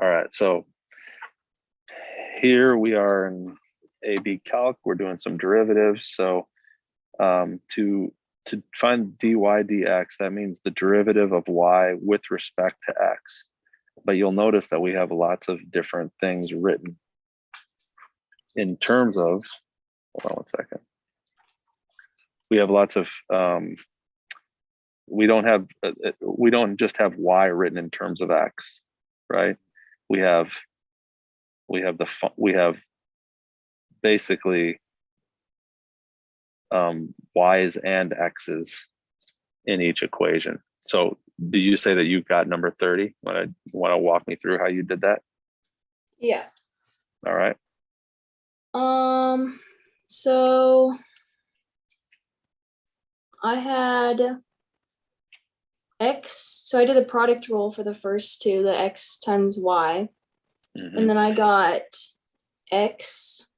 All right, so here we are in AB Calc. We're doing some derivatives. So to find dy dx, that means the derivative of y with respect to x. But you'll notice that we have lots of different things written in terms of, hold on one second. We have lots of, we don't just have y written in terms of x, right? We have basically y's and x's in each equation. So do you say that you got number 30? Want to walk me through how you did that? Yeah. All right. So I had x, so I did the product rule for the first two, the x times y. Mm-hmm. And then I got x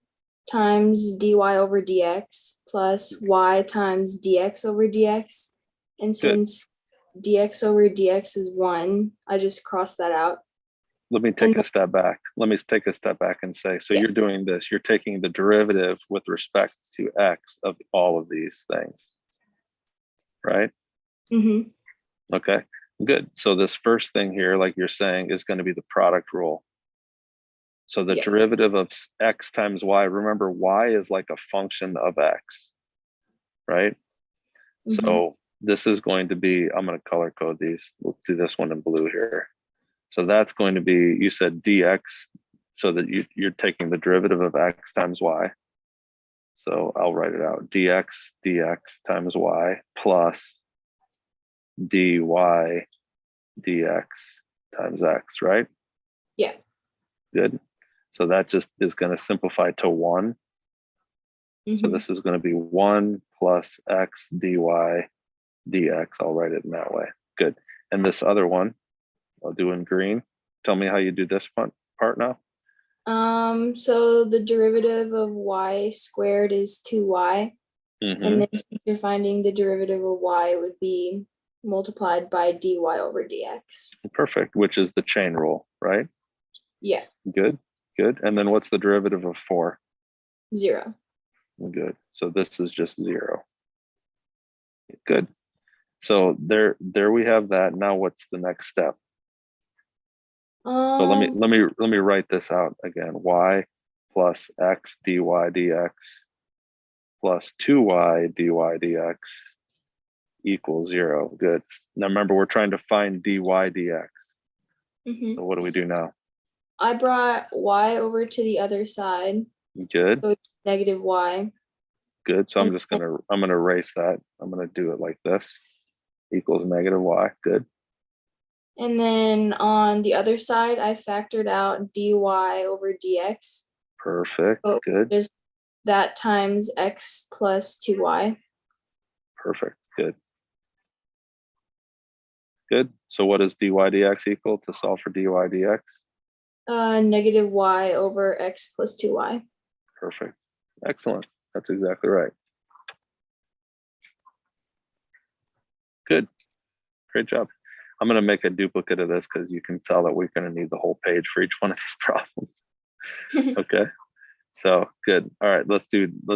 times dy over dx plus y times dx over dx. And since dx over dx is 1, I just crossed that out. Let me take a step back. Let me take a step back and say, so you're doing this, you're taking the derivative with respect to x of all of these things, right? Mm-hmm. Okay, good. So this first thing here, like you're saying, is going to be the product rule. So the derivative of x times y, remember y is like a function of x, right? Mm-hmm. So this is going to be, I'm going to color code these. We'll do this one in blue here. So that's going to be, you said dx, so that you're taking the derivative of x times y. So I'll write it out, dx times y plus dy dx times x, right? Yeah. Good. So that just is going to simplify to 1. Mm-hmm. So this is going to be 1 plus x dy dx. I'll write it in that way. Good. And this other one, I'll do in green. Tell me how you do this part now. So the derivative of y squared is 2y. Mm-hmm. And then since you're finding the derivative of y, it would be multiplied by dy over dx. Perfect, which is the chain rule, right? Yeah. Good. And then what's the derivative of 4? 0. Good. So this is just 0. Good. So there we have that. Now what's the next step? So let me write this out again. Y plus x dy dx plus 2y dy dx equals 0. Good. Now remember, we're trying to find dy dx. Mm-hmm. So what do we do now? I brought y over to the other side. Good. So it's negative y. Good. So I'm gonna erase that. I'm gonna do it like this. Equals negative y. Good. And then on the other side, I factored out dy over dx. Perfect. So good. Just that times x plus 2y. Perfect. Good. Good. So what does dy dx equal to solve for dy dx? Negative y over x plus 2y. Perfect. Excellent. That's exactly right. Good. Great job. I'm going to make a duplicate of this because you can tell that we're going to need the whole page for each one of these problems. Okay. So good. All right, let's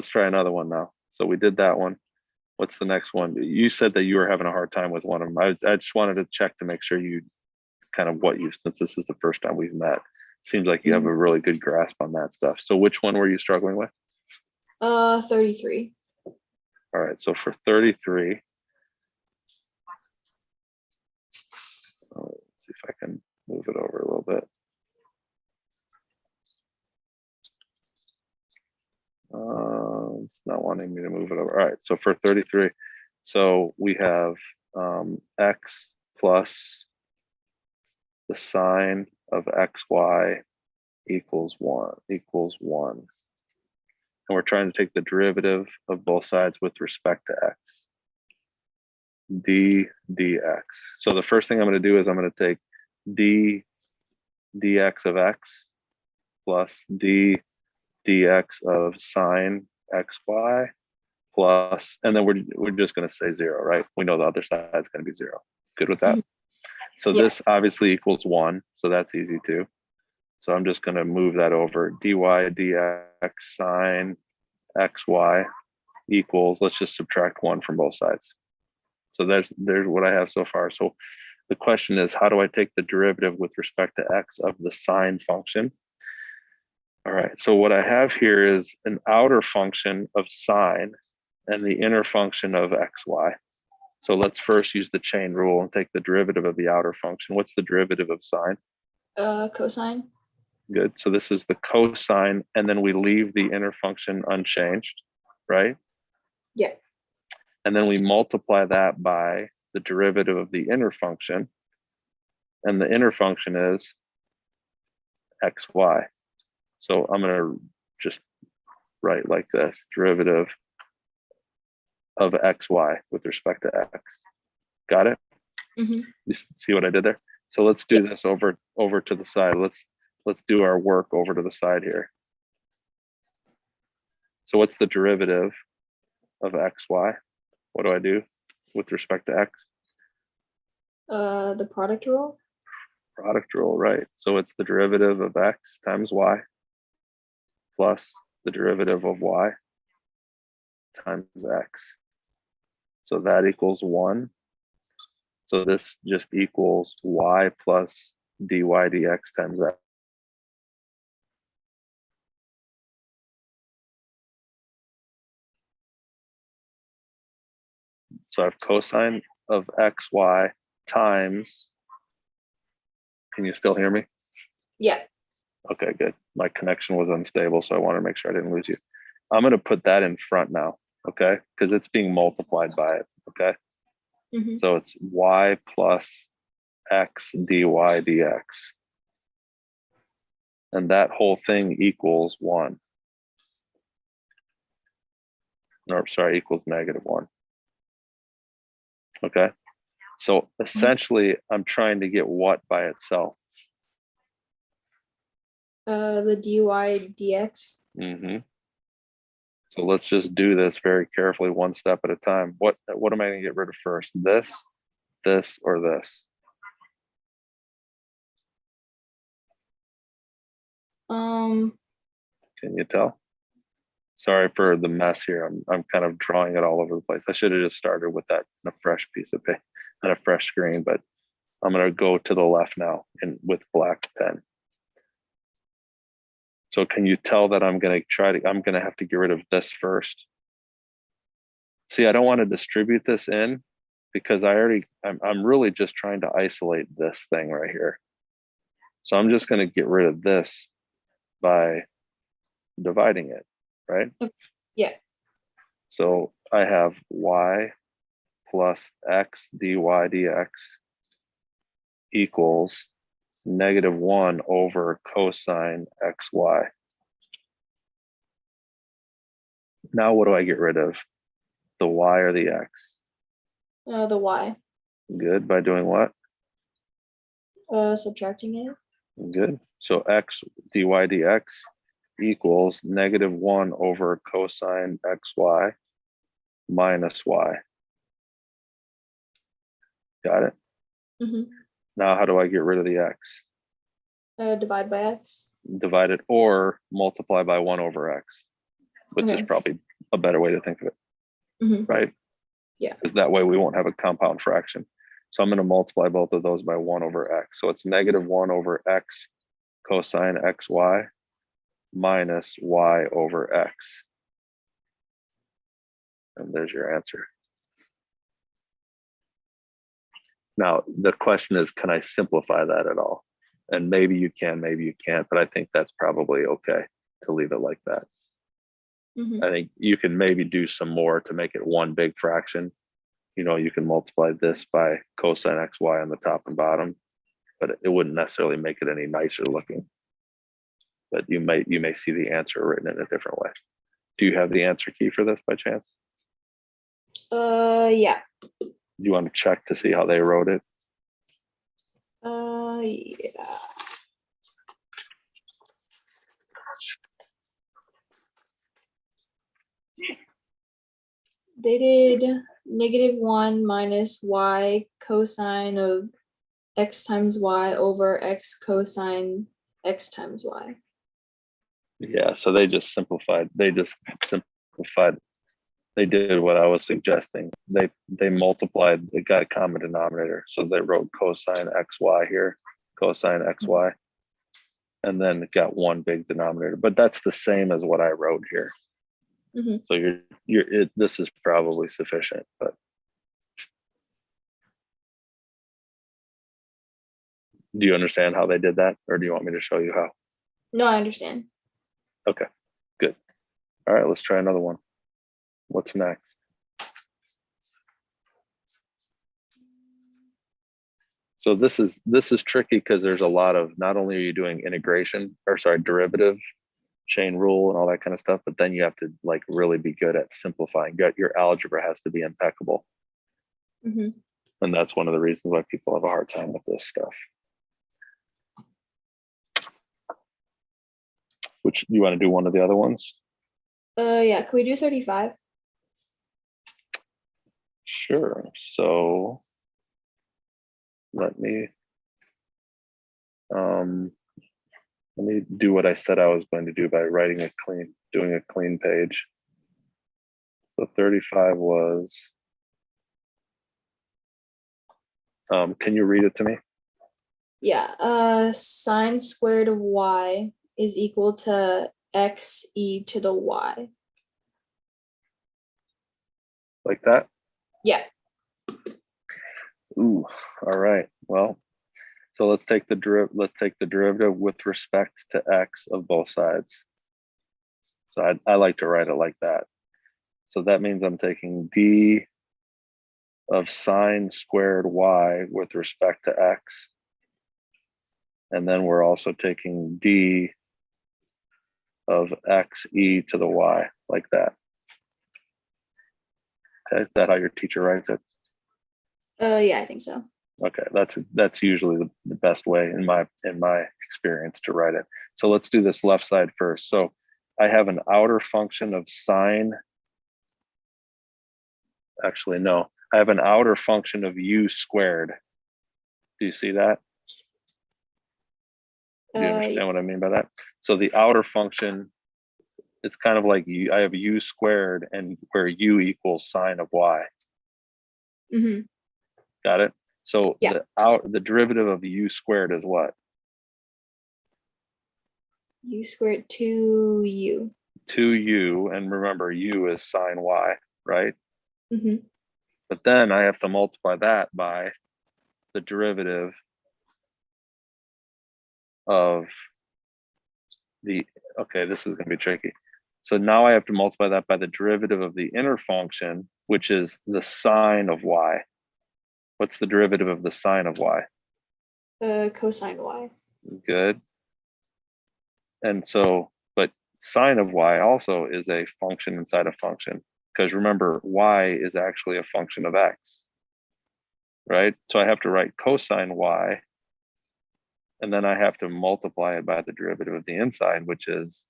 try another one now. So we did that one. What's the next one? You said that you were having a hard time with one of them. I just wanted to check to make sure you kind of since this is the first time we've met, seems like you have a really good grasp on that stuff. So which one were you struggling with? 33. All right, so for 33, let's see if I can move it over a little bit. It's not wanting me to move it over. All right, so for 33, so we have x plus the sine of xy equals 1. And we're trying to take the derivative of both sides with respect to x. dx. So the first thing I'm going to do is I'm going to take dx of x plus dx of sine xy plus, and then we're just going to say 0, right? We know the other side is going to be 0. Good with that? So this obviously equals 1, so that's easy too. So I'm just going to move that over. dy dx sine xy equals, let's just subtract 1 from both sides. So there's what I have so far. So the question is, how do I take the derivative with respect to x of the sine function? All right, so what I have here is an outer function of sine and the inner function of xy. So let's first use the chain rule and take the derivative of the outer function. What's the derivative of sine? Cosine. Good. So this is the cosine, and then we leave the inner function unchanged, right? Yeah. And then we multiply that by the derivative of the inner function. And the inner function is xy. So I'm going to just write like this, derivative of xy with respect to x. Got it? Mm-hmm. You see what I did there? So let's do this over to the side. Let's do our work over to the side here. So what's the derivative of xy? What do I do with respect to x? The product rule. Product rule, right? So it's the derivative of x times y plus the derivative of y times x. So that equals 1. So this just equals y plus dy dx times x. So I have cosine of xy times, can you still hear me? Yeah. Okay, good. My connection was unstable, so I want to make sure I didn't lose you. I'm going to put that in front now, okay? Because it's being multiplied by it, okay? Mm-hmm. So it's y plus x dy dx. And that whole thing equals 1. Or sorry, equals -1. Okay. So essentially, I'm trying to get what by itself? The dy dx. Mm-hmm. So let's just do this very carefully, one step at a time. What am I going to get rid of first? This, or this? Can you tell? Sorry for the mess here. I'm kind of drawing it all over the place. I should have just started with that in a fresh piece of paper and a fresh screen, but I'm going to go to the left now and with black pen. So can you tell that I'm going to have to get rid of this first? See, I don't want to distribute this in because I'm really just trying to isolate this thing right here. So I'm just going to get rid of this by dividing it, right? Yeah. So I have y plus x dy dx equals -1 over cosine xy. Now what do I get rid of? The y or the x? The y. Good. By doing what? Subtracting it. Good. So x dy dx equals -1 over cosine xy minus y. Got it? Mm-hmm. Now how do I get rid of the x? Divide by x. Divide it or multiply by 1 over x, which is probably a better way to think of it, right? Yeah. Because that way we won't have a compound fraction. So I'm going to multiply both of those by 1 over x. So it's -1 over x cosine xy minus y over x. And there's your answer. Now, the question is, can I simplify that at all? And maybe you can, maybe you can't, but I think that's probably okay to leave it like that. I think you can maybe do some more to make it one big fraction. You know, you can multiply this by cosine xy on the top and bottom, but it wouldn't necessarily make it any nicer looking. But you may see the answer written in a different way. Do you have the answer key for this by chance? Yeah. Do you want to check to see how they wrote it? Yeah. They did -1 minus y cosine of x times y over x cosine x times y. Yeah, so they just simplified. They did what I was suggesting. They multiplied, it got a common denominator. So they wrote cosine xy here, cosine xy, and then it got one big denominator. But that's the same as what I wrote here. Mhm. So this is probably sufficient, but do you understand how they did that, or do you want me to show you how? No, I understand. Okay, good. All right, let's try another one. What's next? So this is tricky because there's a lot of, not only are you doing integration, or sorry, derivative, chain rule and all that kind of stuff, but then you have to like really be good at simplifying. Your algebra has to be impeccable. Mhm. And that's one of the reasons why people have a hard time with this stuff. Which, you want to do one of the other ones? Yeah, can we do 35? Sure. So let me do what I said I was going to do by doing a clean page. So 35 was, can you read it to me? Yeah, sine squared of y is equal to x e to the y. Like that? Yeah. Ooh, all right. Well, so let's take the derivative with respect to x of both sides. So I like to write it like that. So that means I'm taking d of sine squared y with respect to x. And then we're also taking d of x e to the y, like that. Okay, is that how your teacher writes it? Yeah, I think so. Okay, that's usually the best way in my experience to write it. So let's do this left side first. So I have an outer function of sine. Actually, no, I have an outer function of u squared. Do you see that? Do you understand what I mean by that? So the outer function, it's kind of like I have u squared, and where u equals sine of y. Mhm. Got it? So Yeah. the derivative of u squared is what? U squared 2u. 2u, and remember u is sine y, right? Mhm. But then I have to multiply that by the derivative of okay, this is going to be tricky. So now I have to multiply that by the derivative of the inner function, which is the sine of y. What's the derivative of the sine of y? Cosine y. Good. And so, but sine of y also is a function inside a function, because remember, y is actually a function of x, right? So I have to write cosine y, and then I have to multiply it by the derivative of the inside, which is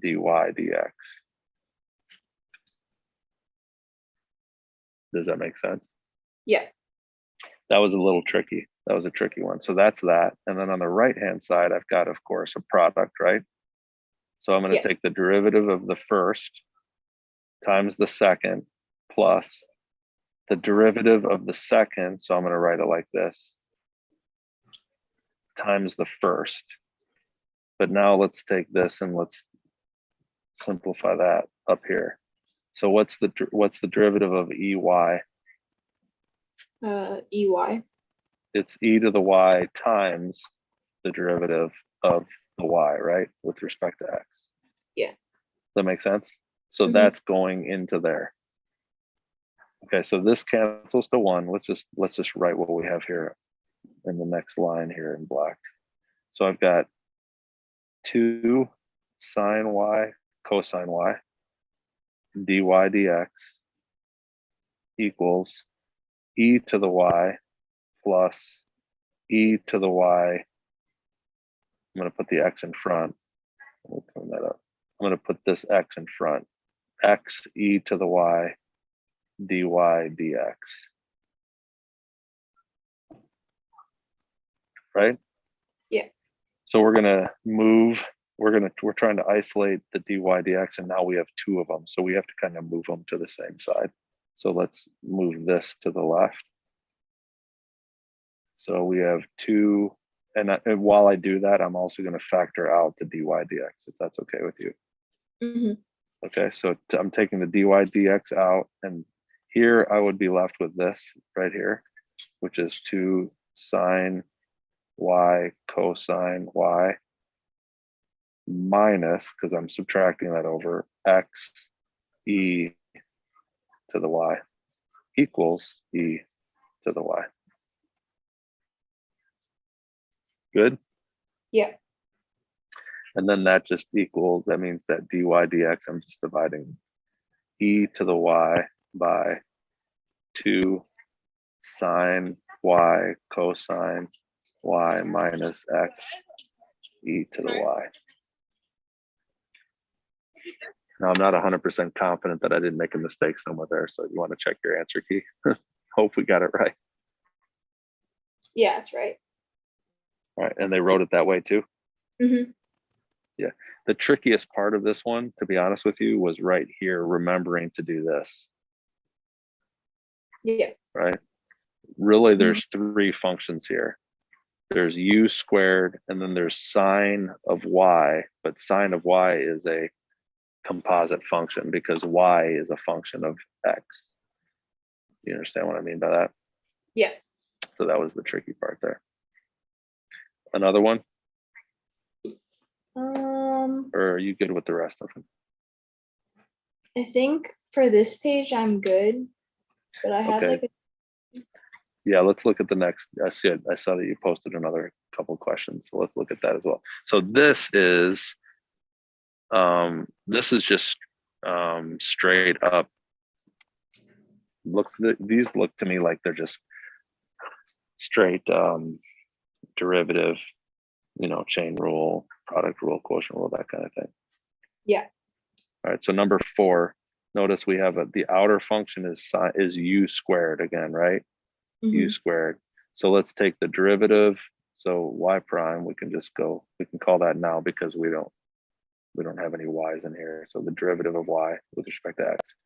dy dx. Does that make sense? Yeah. That was a little tricky. That was a tricky one. So that's that. And then on the right-hand side, I've got, of course, a product, right? So I'm going to take the derivative of the first times the second plus the derivative of the second. So I'm going to write it like this, times the first. But now let's take this and let's simplify that up here. So what's the derivative of ey? Ey. It's e to the y times the derivative of the y, right? With respect to x. Yeah. Does that make sense? So that's going into there. Okay, so this cancels to 1. Let's just write what we have here in the next line here in black. So I've got 2 sine y cosine y dy dx equals e to the y plus e to the y. I'm going to put the x in front. We'll clean that up. I'm going to put this x in front. X e to the y dy dx. Right? Yeah. So we're gonna move, we're trying to isolate the dy dx, and now we have two of them. So we have to kind of move them to the same side. So let's move this to the left. So we have two, and while I do that, I'm also gonna factor out the dy dx, if that's okay with you. Okay, so I'm taking the dy dx out, and here I would be left with this right here, which is 2 sine y cosine y minus, because I'm subtracting that over, x e to the y equals e to the y. Good? Yeah. And then that just equals, that means that dy dx, I'm just dividing e to the y by 2 sine y cosine y minus x e to the y. Now, I'm not 100% confident that I didn't make a mistake somewhere there, so you want to check your answer key. Hope we got it right. Yeah, that's right. All right, and they wrote it that way too? Yeah, the trickiest part of this one, to be honest with you, was right here, remembering to do this. Yeah. Right? Really, there's three functions here. There's u squared, and then there's sine of y, but sine of y is a composite function because y is a function of x. You understand what I mean by that? Yeah. So that was the tricky part there. Another one? Or are you good with the rest of them? I think for this page I'm good, but I had Okay. Yeah, let's look at the next. I saw that you posted another couple questions, so let's look at that as well. So this is just straight up. These look to me like they're just straight derivative, chain rule, product rule, quotient rule, that kind of thing. Yeah. All right, so number 4, notice we have the outer function is u squared again, right? U squared. So let's take the derivative. So y prime, we can call that now because we don't have any y's in here. So the derivative of y with respect to x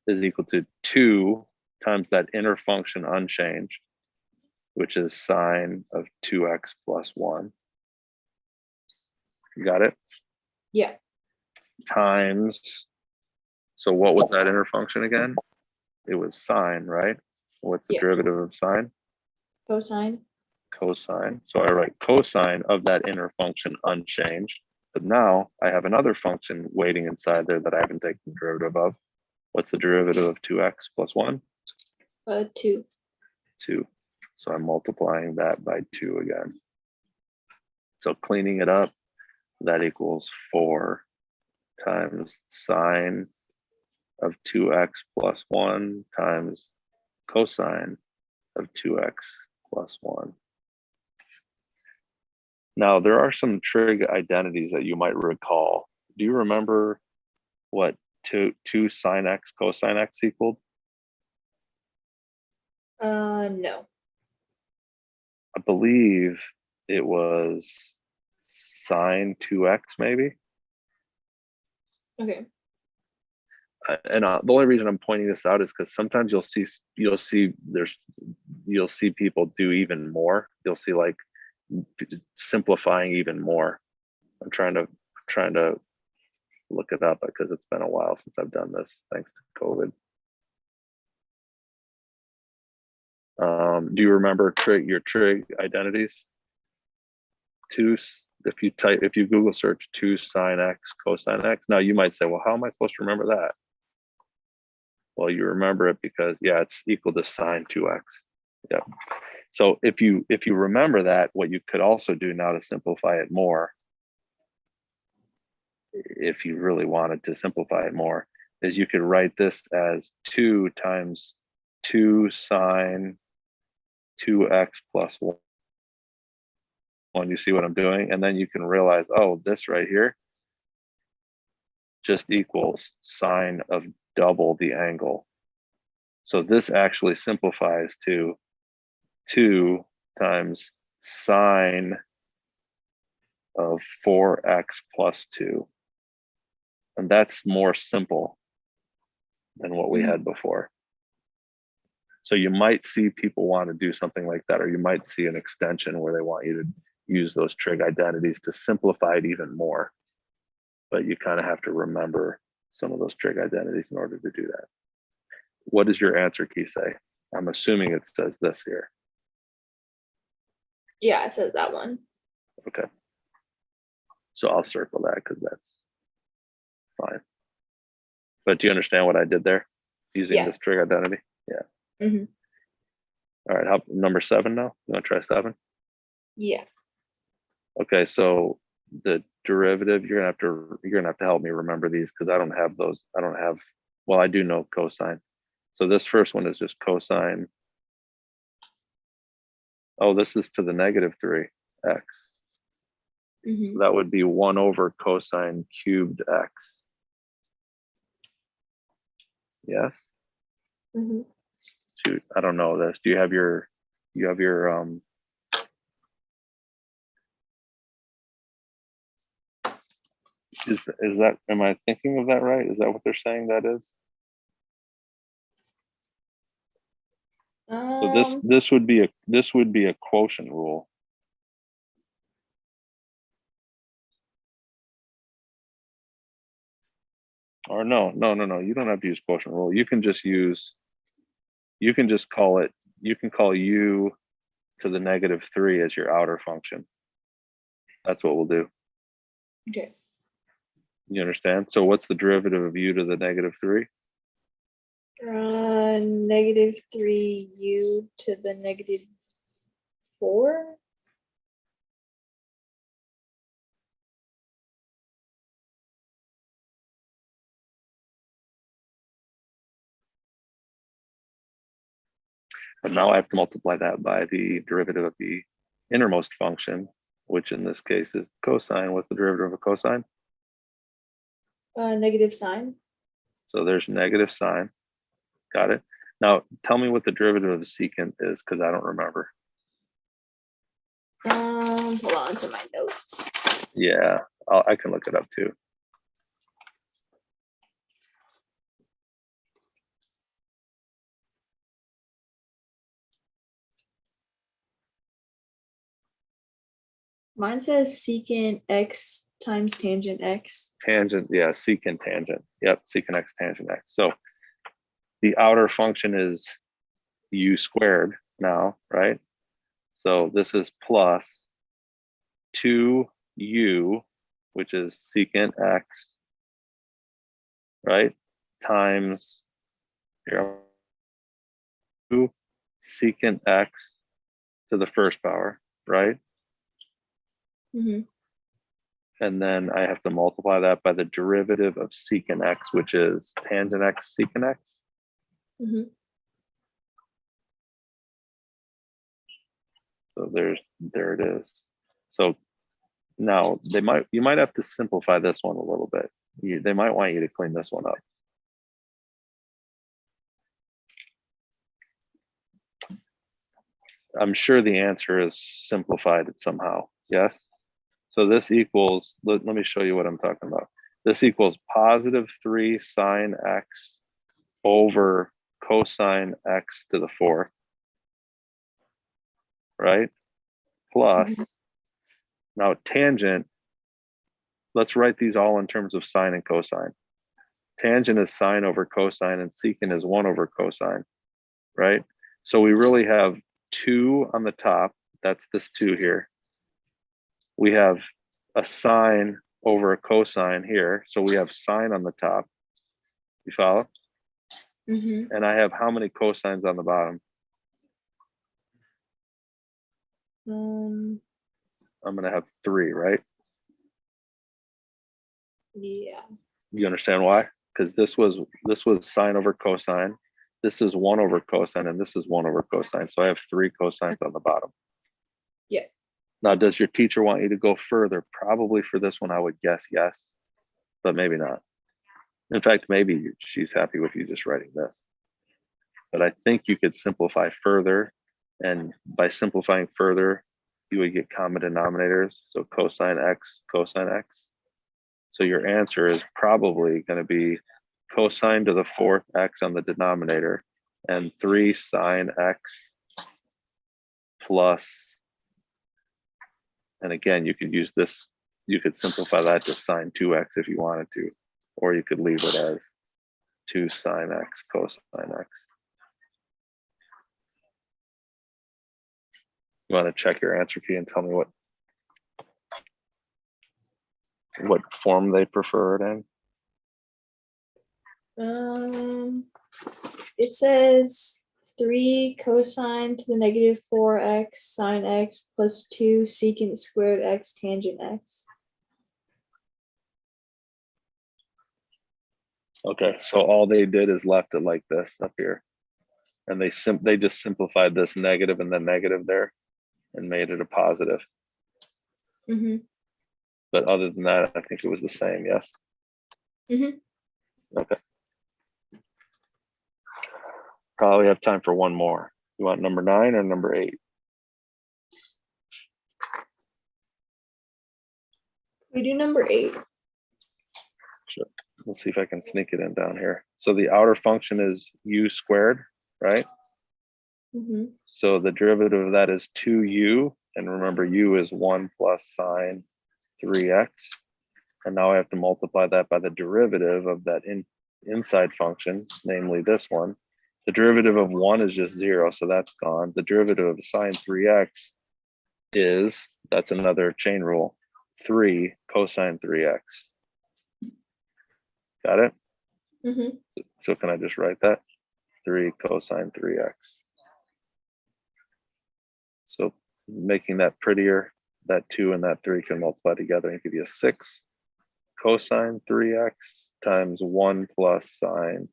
is equal to 2 times that inner function unchanged, which is sine of 2x plus 1. Got it? Yeah. Times, so what was that inner function again? It was sine, right? What's the derivative of sine? Cosine. Cosine. So I write cosine of that inner function unchanged. But now I have another function waiting inside there that I haven't taken the derivative of. What's the derivative of 2x plus 1? 2. 2. So I'm multiplying that by 2 again. So cleaning it up, that equals 4 times sine of 2x plus 1 times cosine of 2x plus 1. Now, there are some trig identities that you might recall. Do you remember what 2 sine x cosine x equaled? No. I believe it was sine 2x maybe. Okay. And the only reason I'm pointing this out is because sometimes you'll see people do even more. You'll see like simplifying even more. I'm trying to look it up because it's been a while since I've done this, thanks to COVID. Do you remember your trig identities? If you Google search 2 sine x cosine x, now you might say, well, how am I supposed to remember that? Well, you remember it because it's equal to sine 2x. Yeah. So if you remember that, what you could also do now to simplify it more, if you really wanted to simplify it more, is you could write this as 2 times 2 sine 2x plus 1. You see what I'm doing? And then you can realize, oh, this right here just equals sine of double the angle. So this actually simplifies to 2 times sine of 4x plus 2. And that's more simple than what we had before. So you might see people want to do something like that, or you might see an extension where they want you to use those trig identities to simplify it even more. But you kind of have to remember some of those trig identities in order to do that. What does your answer key say? I'm assuming it says this here. Yeah, it says that one. Okay. So I'll circle that because that's fine. But do you understand what I did there using this trig identity? Yeah. All right. How number 7 now? You want to try 7? Yeah. Okay. So the derivative, you're gonna have to help me remember these because I don't have those. Well, I do know cosine. So this first one is just cosine. Oh, this is to the -3x. So that would be 1 over cosine cubed x. Yes. Shoot, I don't know this. Do you have your is that, am I thinking of that right? Is that what they're saying that is? So this would be a quotient rule. Or no, you don't have to use quotient rule. You can just call it, you can call u to the -3 as your outer function. That's what we'll do. Okay. You understand? So what's the derivative of u to the -3? -3u to the -4. But now I have to multiply that by the derivative of the innermost function, which in this case is cosine. What's the derivative of cosine? Negative sine. So there's negative sine. Got it. Now tell me what the derivative of the secant is, because I don't remember. Hold on to my notes. Yeah, I can look it up too. Mine says secant x times tangent x. Tangent, yeah, secant tangent. Yep, secant x tangent x. So the outer function is u squared now, right? So this is plus 2u, which is secant x, right? Times 2 secant x to the first power, right? And then I have to multiply that by the derivative of secant x, which is tangent x secant x. So there it is. So now you might have to simplify this one a little bit. They might want you to clean this one up. I'm sure the answer is simplified somehow. Yes. So this equals, let me show you what I'm talking about. This equals +3 sine x over cosine x to the 4th, right? Plus, now tangent, let's write these all in terms of sine and cosine. Tangent is sine over cosine and secant is 1 over cosine, right? So we really have 2 on the top. That's this 2 here. We have a sine over a cosine here. So we have sine on the top. You follow? And I have how many cosines on the bottom? I'm going to have 3, right? Yeah. You understand why? Because this was sine over cosine. This is 1 over cosine, and this is 1 over cosine. So I have 3 cosines on the bottom. Yeah. Now, does your teacher want you to go further? Probably for this one, I would guess yes, but maybe not. In fact, maybe she's happy with you just writing this. But I think you could simplify further. And by simplifying further, you would get common denominators. So cosine x, cosine x. So your answer is probably going to be cosine to the fourth x on the denominator and 3 sine x plus, and again, you could use this, you could simplify that to sine 2x if you wanted to, or you could leave it as 2 sine x cosine x. You want to check your answer key and tell me what form they prefer it in? It says 3 cosine to the negative 4x sine x plus 2 secant squared x tangent x. Okay, so all they did is left it like this up here. And they just simplified this negative and then negative there and made it a positive. Mm-hmm. But other than that, I think it was the same, yes? Mm-hmm. Okay. Probably have time for one more. You want number 9 or number 8? We do number 8. Sure. Let's see if I can sneak it in down here. So the outer function is u squared, right? Mm-hmm. So the derivative of that is 2u. And remember, u is 1 plus sine 3x. And now I have to multiply that by the derivative of that inside function, namely this one. The derivative of 1 is just 0, so that's gone. The derivative of sine 3x is, that's another chain rule, 3 cosine 3x. Got it? Mm-hmm. So can I just write that? 3 cosine 3x. So making that prettier, that 2 and that 3 can multiply together and give you a 6 cosine 3x times 1 plus sine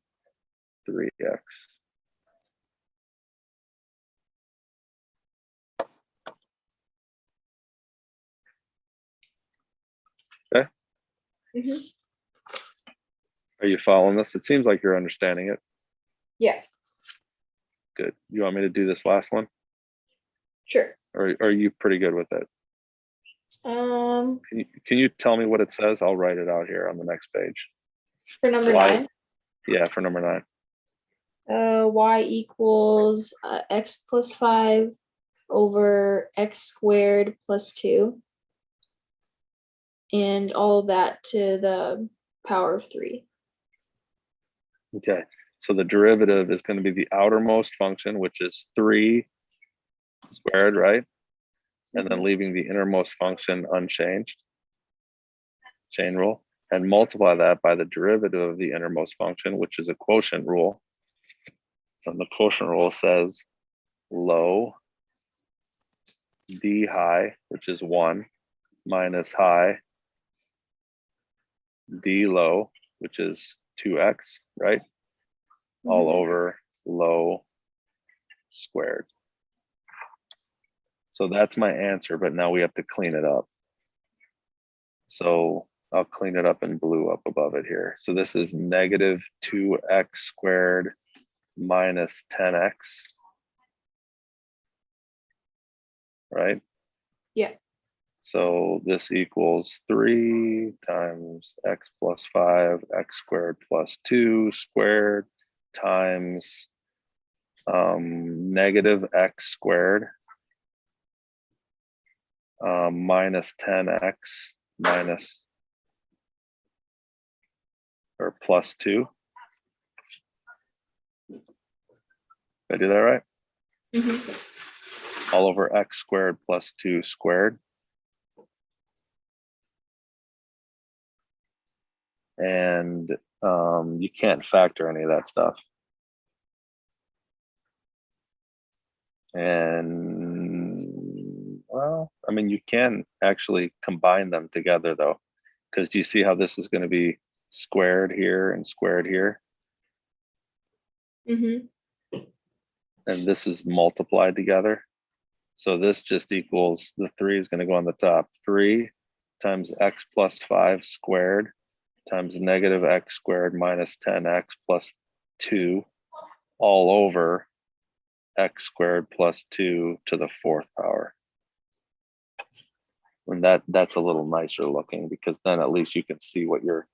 3x. Okay. Mm-hmm. Are you following this? It seems like you're understanding it. Yeah. Good. You want me to do this last one? Sure. Or are you pretty good with it? Um, Can you tell me what it says? I'll write it out here on the next page. for number Y. 9. Yeah, for number 9. Y equals x plus 5 over x squared plus 2. And all of that to the power of 3. Okay. So the derivative is going to be the outermost function, which is 3 squared, right? And then leaving the innermost function unchanged. Chain rule. And multiply that by the derivative of the innermost function, which is a quotient rule. And the quotient rule says low d high, which is 1, minus high d low, which is 2x, right? All over low squared. So that's my answer, but now we have to clean it up. So I'll clean it up in blue up above it here. So this is negative 2x squared minus 10x, right? Yeah. So this equals 3 times x plus 5, x squared plus 2 squared times negative x squared minus 10x minus or plus 2. Did I do that right? Mm-hmm. All over x squared plus 2 squared. And you can't factor any of that stuff. And well, I mean, you can actually combine them together though, because do you see how this is going to be squared here and squared here? Mm-hmm. And this is multiplied together. So this just equals, the 3 is going to go on the top. 3 times x plus 5 squared times negative x squared minus 10x plus 2 all over x squared plus 2 to the 4th power. And that's a little nicer looking, because then at least you can see what your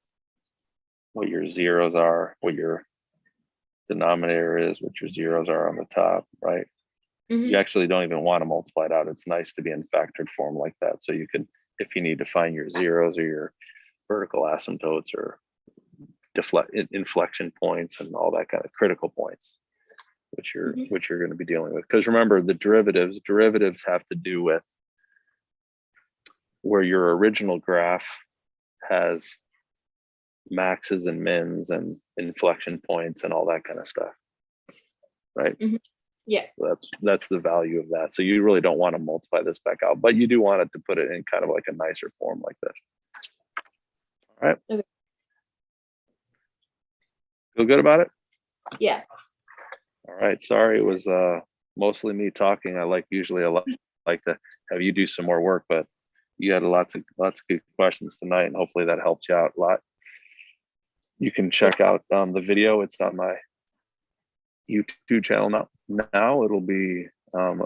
zeros are, what your denominator is, what your zeros are on the top, right? Mhm. You actually don't even want to multiply it out. It's nice to be in factored form like that. So you can, if you need to find your zeros or your vertical asymptotes or inflection points and all that kind of critical points, which you're going to be dealing with. Because remember, the derivatives have to do with where your original graph has maxes and mins and inflection points and all that kind of stuff, right? Yeah. So that's the value of that. So you really don't want to multiply this back out, but you do want it to put it in kind of like a nicer form like this. All right. Okay. Feel good about it? Yeah. All right. Sorry, it was mostly me talking. I like to have you do some more work, but you had lots of good questions tonight, and hopefully that helped you out a lot. You can check out the video. It's on my YouTube channel now. It'll be